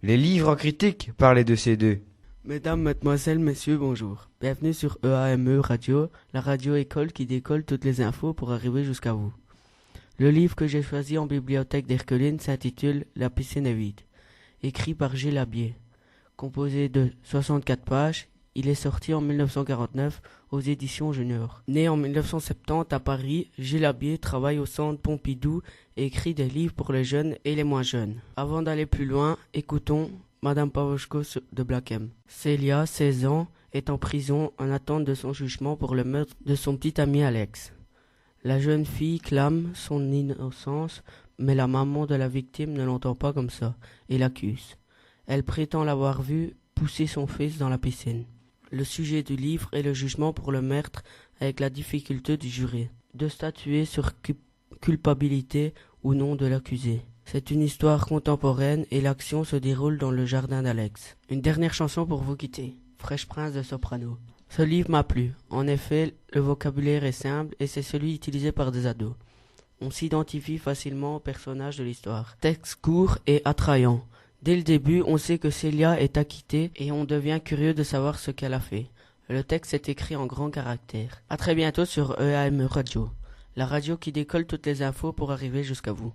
Les livres en critique parlaient de ces deux. Mesdames, mademoiselles, messieurs, bonjour. Bienvenue sur EAME Radio, la radio-école qui décolle toutes les infos pour arriver jusqu'à vous. Le livre que j'ai choisi en bibliothèque d'Erqueline s'intitule La piscine est vide, écrit par Gilles Labier. Composé de 64 pages, il est sorti en 1949 aux éditions Junior. Né en 1970 à Paris, Gilles Labier travaille au Centre Pompidou et écrit des livres pour les jeunes et les moins jeunes. Avant d'aller plus loin, écoutons Madame Pavoshko de Black M. Célia, 16 ans, est en prison en attente de son jugement pour le meurtre de son petit ami Alex. La jeune fille clame son innocence, mais la maman de la victime ne l'entend pas comme ça et l'accuse. Elle prétend l'avoir vu pousser son fils dans la piscine. Le sujet du livre est le jugement pour le meurtre avec la difficulté du jury de statuer sur culpabilité ou non de l'accusé. C'est une histoire contemporaine et l'action se déroule dans le jardin d'Alex. Une dernière chanson pour vous quitter, Fresh Prince de Soprano. Ce livre m'a plu. En effet, le vocabulaire est simple et c'est celui utilisé par des ados. On s'identifie facilement au personnage de l'histoire. Texte court et attrayant. Dès le début, on sait que Célia est acquittée et on devient curieux de savoir ce qu'elle a fait. Le texte est écrit en grands caractères. À très bientôt sur EAM Radio, la radio qui décolle toutes les infos pour arriver jusqu'à vous.